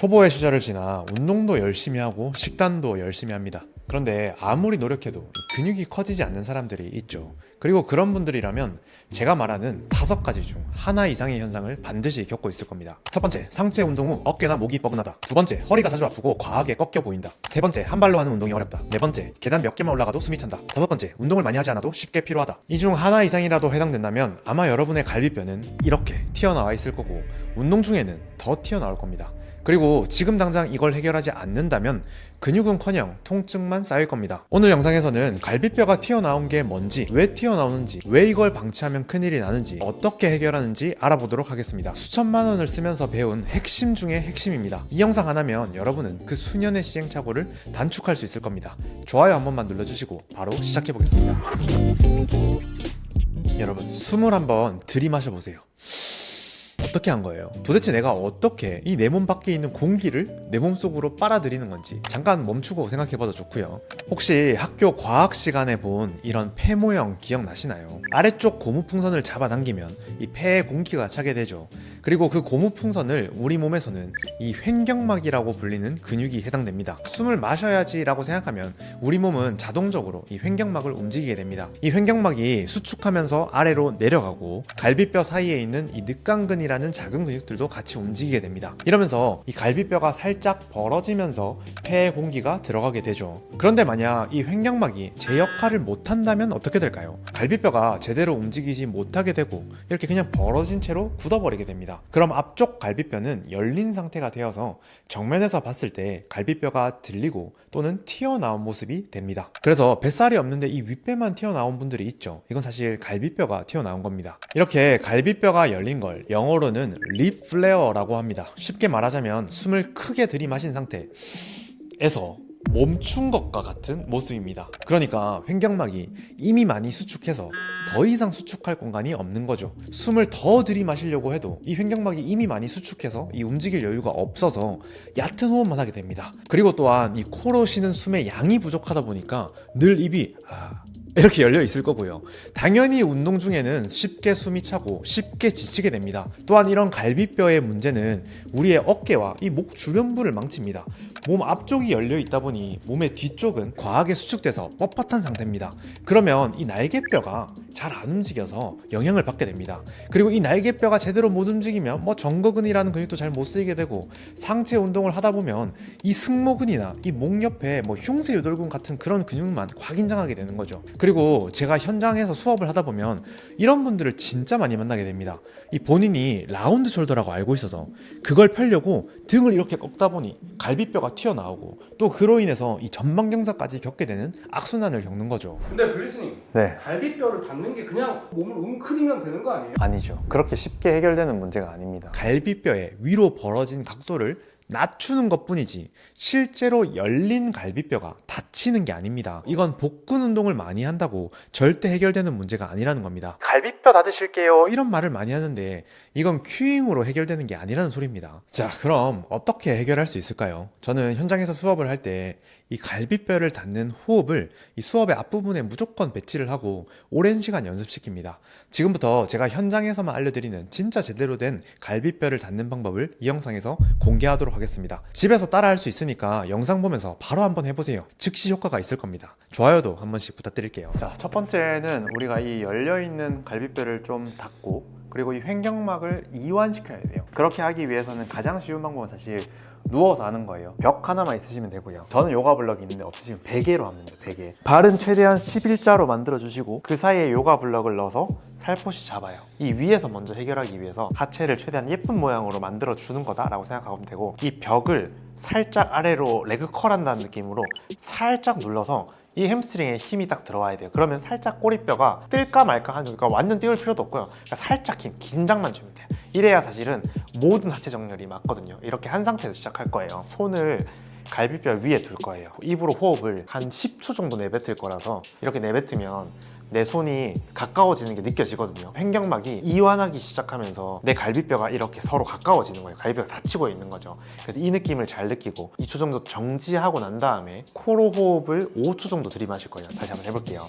초보의 시절을 지나 운동도 열심히 하고 식단도 열심히 합니다. 그런데 아무리 노력해도 근육이 커지지 않는 사람들이 있죠. 그리고 그런 분들이라면 제가 말하는 5가지 중 하나 이상의 현상을 반드시 겪고 있을 겁니다. 첫 번째, 상체 운동 후 어깨나 목이 뻐근하다. 두 번째, 허리가 자주 아프고 과하게 꺾여 보인다. 세 번째, 한 발로 하는 운동이 어렵다. 네 번째, 계단 몇 개만 올라가도 숨이 찬다. 다섯 번째, 운동을 많이 하지 않아도 쉽게 피로하다. 이 중 하나 이상이라도 해당된다면 아마 여러분의 갈비뼈는 이렇게 튀어나와 있을 거고 운동 중에는 더 튀어나올 겁니다. 그리고 지금 당장 이걸 해결하지 않는다면 근육은커녕 통증만 쌓일 겁니다. 오늘 영상에서는 갈비뼈가 튀어나온 게 뭔지, 왜 튀어나오는지, 왜 이걸 방치하면 큰일이 나는지, 어떻게 해결하는지 알아보도록 하겠습니다. 수천만 원을 쓰면서 배운 핵심 중의 핵심입니다. 이 영상 하나면 여러분은 그 수년의 시행착오를 단축할 수 있을 겁니다. 좋아요 한 번만 눌러주시고 바로 시작해 보겠습니다. 여러분, 숨을 한번 들이마셔 보세요. 어떻게 한 거예요? 도대체 내가 어떻게 이 내 몸 밖에 있는 공기를 내 몸속으로 빨아들이는 건지 잠깐 멈추고 생각해봐도 좋고요. 혹시 학교 과학 시간에 본 이런 폐 모형 기억나시나요? 아래쪽 고무풍선을 잡아당기면 이 폐에 공기가 차게 되죠. 그리고 그 고무풍선을 우리 몸에서는 이 횡격막이라고 불리는 근육이 해당됩니다. 숨을 마셔야지 라고 생각하면 우리 몸은 자동적으로 이 횡격막을 움직이게 됩니다. 이 횡격막이 수축하면서 아래로 내려가고 갈비뼈 사이에 있는 이 늑간근이라는 작은 근육들도 같이 움직이게 됩니다. 이러면서 이 갈비뼈가 살짝 벌어지면서 폐에 공기가 들어가게 되죠. 그런데 만약 이 횡격막이 제 역할을 못한다면 어떻게 될까요? 갈비뼈가 제대로 움직이지 못하게 되고 이렇게 그냥 벌어진 채로 굳어버리게 됩니다. 그럼 앞쪽 갈비뼈는 열린 상태가 되어서 정면에서 봤을 때 갈비뼈가 들리고 또는 튀어나온 모습이 됩니다. 그래서 뱃살이 없는데 이 윗배만 튀어나온 분들이 있죠. 이건 사실 갈비뼈가 튀어나온 겁니다. 이렇게 갈비뼈가 열린 걸 영어로는 립 플레어라고 합니다. 쉽게 말하자면 숨을 크게 들이마신 상태에서 멈춘 것과 같은 모습입니다. 그러니까 횡격막이 이미 많이 수축해서 더 이상 수축할 공간이 없는 거죠. 숨을 더 들이마시려고 해도 이 횡격막이 이미 많이 수축해서 이 움직일 여유가 없어서 얕은 호흡만 하게 됩니다. 그리고 또한 이 코로 쉬는 숨의 양이 부족하다 보니까 늘 입이 이렇게 열려 있을 거고요. 당연히 운동 중에는 쉽게 숨이 차고 쉽게 지치게 됩니다. 또한 이런 갈비뼈의 문제는 우리의 어깨와 이 목 주변부를 망칩니다. 몸 앞쪽이 열려 있다 보니 몸의 뒤쪽은 과하게 수축돼서 뻣뻣한 상태입니다. 그러면 이 날개뼈가 잘 안 움직여서 영향을 받게 됩니다. 그리고 이 날개뼈가 제대로 못 움직이면 정거근이라는 근육도 잘 못 쓰이게 되고 상체 운동을 하다 보면 이 승모근이나 이 목 옆에 흉쇄 유돌근 같은 그런 근육만 과긴장하게 되는 거죠. 그리고 제가 현장에서 수업을 하다 보면 이런 분들을 진짜 많이 만나게 됩니다. 이 본인이 라운드 숄더라고 알고 있어서 그걸 펴려고 등을 이렇게 꺾다 보니 갈비뼈가 튀어나오고 또 그로 인해서 이 전방경사까지 겪게 되는 악순환을 겪는 거죠. 근데 블리스님, 네. 갈비뼈를 닫는 게 그냥 몸을 웅크리면 되는 거 아니에요? 아니죠. 그렇게 쉽게 해결되는 문제가 아닙니다. 갈비뼈의 위로 벌어진 각도를 낮추는 것뿐이지 실제로 열린 갈비뼈가 다치는 게 아닙니다. 이건 복근 운동을 많이 한다고 절대 해결되는 문제가 아니라는 겁니다. 갈비뼈 닫으실게요 이런 말을 많이 하는데 이건 큐잉으로 해결되는 게 아니라는 소리입니다. 자, 그럼 어떻게 해결할 수 있을까요? 저는 현장에서 수업을 할 때 이 갈비뼈를 닫는 호흡을 이 수업의 앞부분에 무조건 배치를 하고 오랜 시간 연습시킵니다. 지금부터 제가 현장에서만 알려드리는 진짜 제대로 된 갈비뼈를 닫는 방법을 이 영상에서 공개하도록 하겠습니다. 집에서 따라할 수 있으니까 영상 보면서 바로 한번 해보세요. 즉시 효과가 있을 겁니다. 좋아요도 한 번씩 부탁드릴게요. 자, 첫 번째는 우리가 이 열려있는 갈비뼈를 좀 닫고 그리고 이 횡격막을 이완시켜야 돼요. 그렇게 하기 위해서는 가장 쉬운 방법은 사실 누워서 하는 거예요. 벽 하나만 있으시면 되고요. 저는 요가 블럭이 있는데 없으시면 베개로 하면 돼요. 베개. 발은 최대한 11자로 만들어주시고 그 사이에 요가 블럭을 넣어서 살포시 잡아요. 이 위에서 먼저 해결하기 위해서 하체를 최대한 예쁜 모양으로 만들어주는 거다라고 생각하면 되고 이 벽을 살짝 아래로 레그 컬한다는 느낌으로 살짝 눌러서 이 햄스트링에 힘이 딱 들어와야 돼요. 그러면 살짝 꼬리뼈가 뜰까 말까 하는, 그러니까 완전 띄울 필요도 없고요. 그러니까 살짝 긴장만 주면 돼요. 이래야 사실은 모든 하체 정렬이 맞거든요. 이렇게 한 상태에서 시작할 거예요. 손을 갈비뼈 위에 둘 거예요. 입으로 호흡을 한 10초 정도 내뱉을 거라서 이렇게 내뱉으면 내 손이 가까워지는 게 느껴지거든요. 횡격막이 이완하기 시작하면서 내 갈비뼈가 이렇게 서로 가까워지는 거예요. 갈비뼈가 닫히고 있는 거죠. 그래서 이 느낌을 잘 느끼고 2초 정도 정지하고 난 다음에 코로 호흡을 5초 정도 들이마실 거예요. 다시 한번 해볼게요.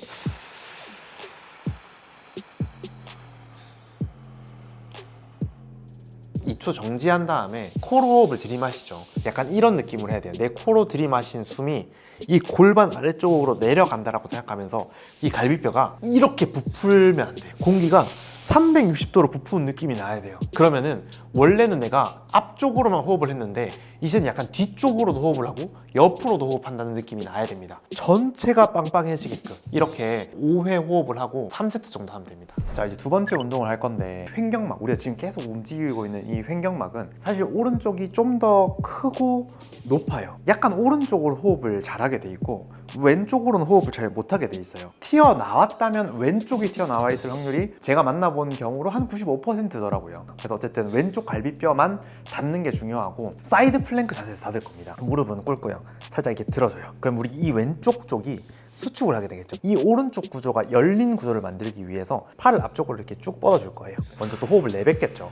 2초 정지한 다음에 코로 호흡을 들이마시죠. 약간 이런 느낌으로 해야 돼요. 내 코로 들이마신 숨이 이 골반 아래쪽으로 내려간다라고 생각하면서 이 갈비뼈가 이렇게 부풀면 안 돼요. 공기가 360도로 부푸는 느낌이 나야 돼요. 그러면은 원래는 내가 앞쪽으로만 호흡을 했는데 이제는 약간 뒤쪽으로도 호흡을 하고 옆으로도 호흡한다는 느낌이 나야 됩니다. 전체가 빵빵해지게끔 이렇게 5회 호흡을 하고 3세트 정도 하면 됩니다. 자, 이제 두 번째 운동을 할 건데, 횡격막, 우리가 지금 계속 움직이고 있는 이 횡격막은 사실 오른쪽이 좀 더 크고 높아요. 약간 오른쪽으로 호흡을 잘하게 돼 있고 왼쪽으로는 호흡을 잘 못하게 돼 있어요. 튀어나왔다면 왼쪽이 튀어나와 있을 확률이 제가 만나본 경우로 한 95%더라고요. 그래서 어쨌든 왼쪽 갈비뼈만 닿는 게 중요하고, 사이드 플랭크 자세에서 닿을 겁니다. 무릎은 꿇고요. 살짝 이렇게 들어줘요. 그럼 우리 이 왼쪽 쪽이 수축을 하게 되겠죠. 이 오른쪽 구조가 열린 구조를 만들기 위해서 팔을 앞쪽으로 이렇게 쭉 뻗어줄 거예요. 먼저 또 호흡을 내뱉겠죠.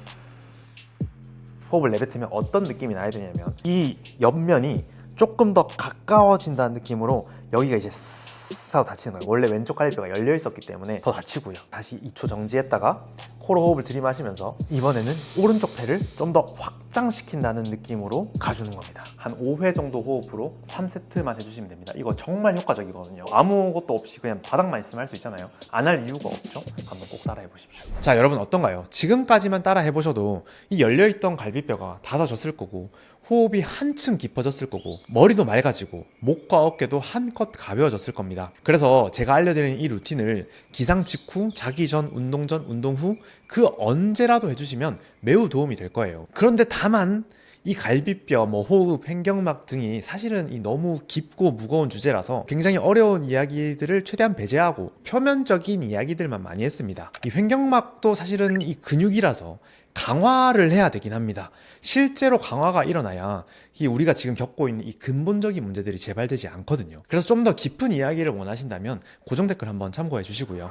호흡을 내뱉으면 어떤 느낌이 나야 되냐면, 이 옆면이 조금 더 가까워진다는 느낌으로 여기가 이제 스스 하고 닫히는 거예요. 원래 왼쪽 갈비뼈가 열려 있었기 때문에 더 닫히고요. 다시 2초 정지했다가 코로 호흡을 들이마시면서 이번에는 오른쪽 배를 좀 더 확장시킨다는 느낌으로 가주는 겁니다. 한 5회 정도 호흡으로 3세트만 해주시면 됩니다. 이거 정말 효과적이거든요. 아무것도 없이 그냥 바닥만 있으면 할 수 있잖아요. 안 할 이유가 없죠. 한번 꼭 따라해 보십시오. 자, 여러분 어떤가요? 지금까지만 따라 해보셔도 이 열려있던 갈비뼈가 닫아졌을 거고, 호흡이 한층 깊어졌을 거고, 머리도 맑아지고 목과 어깨도 한껏 가벼워졌을 겁니다. 그래서 제가 알려드리는 이 루틴을 기상 직후, 자기 전, 운동 전, 운동 후 그 언제라도 해주시면 매우 도움이 될 거예요. 그런데 다만 이 갈비뼈, 호흡, 횡격막 등이 사실은 이 너무 깊고 무거운 주제라서 굉장히 어려운 이야기들을 최대한 배제하고 표면적인 이야기들만 많이 했습니다. 이 횡격막도 사실은 이 근육이라서 강화를 해야 되긴 합니다. 실제로 강화가 일어나야 이 우리가 지금 겪고 있는 이 근본적인 문제들이 재발되지 않거든요. 그래서 좀 더 깊은 이야기를 원하신다면 고정 댓글 한번 참고해 주시고요.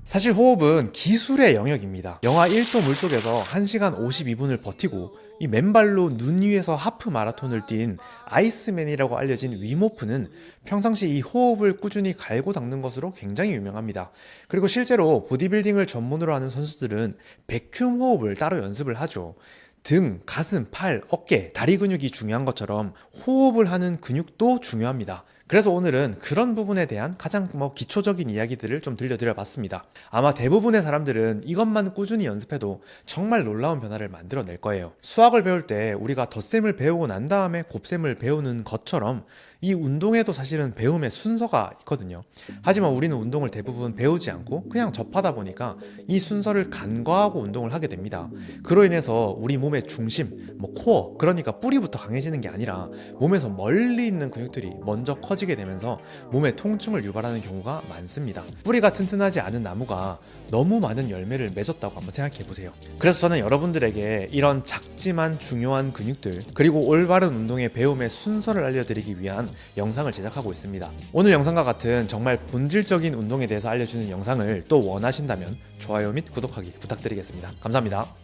사실 호흡은 기술의 영역입니다. 영하 1도 물속에서 1시간 52분을 버티고 이 맨발로 눈 위에서 하프 마라톤을 뛴 아이스맨이라고 알려진 윈호프는 평상시 이 호흡을 꾸준히 갈고 닦는 것으로 굉장히 유명합니다. 그리고 실제로 보디빌딩을 전문으로 하는 선수들은 백큐ම් 호흡을 따로 연습을 하죠. 등, 가슴, 팔, 어깨, 다리 근육이 중요한 것처럼 호흡을 하는 근육도 중요합니다. 그래서 오늘은 그런 부분에 대한 가장 기초적인 이야기들을 좀 들려드려 봤습니다. 아마 대부분의 사람들은 이것만 꾸준히 연습해도 정말 놀라운 변화를 만들어낼 거예요. 수학을 배울 때 우리가 덧셈을 배우고 난 다음에 곱셈을 배우는 것처럼 이 운동에도 사실은 배움의 순서가 있거든요. 하지만 우리는 운동을 대부분 배우지 않고 그냥 접하다 보니까 이 순서를 간과하고 운동을 하게 됩니다. 그로 인해서 우리 몸의 중심, 코어, 그러니까 뿌리부터 강해지는 게 아니라 몸에서 멀리 있는 근육들이 먼저 커지게 되면서 몸에 통증을 유발하는 경우가 많습니다. 뿌리가 튼튼하지 않은 나무가 너무 많은 열매를 맺었다고 한번 생각해 보세요. 그래서 저는 여러분들에게 이런 작지만 중요한 근육들, 그리고 올바른 운동의 배움의 순서를 알려드리기 위한 영상을 제작하고 있습니다. 오늘 영상과 같은 정말 본질적인 운동에 대해서 알려주는 영상을 또 원하신다면 좋아요 및 구독하기 부탁드리겠습니다. 감사합니다.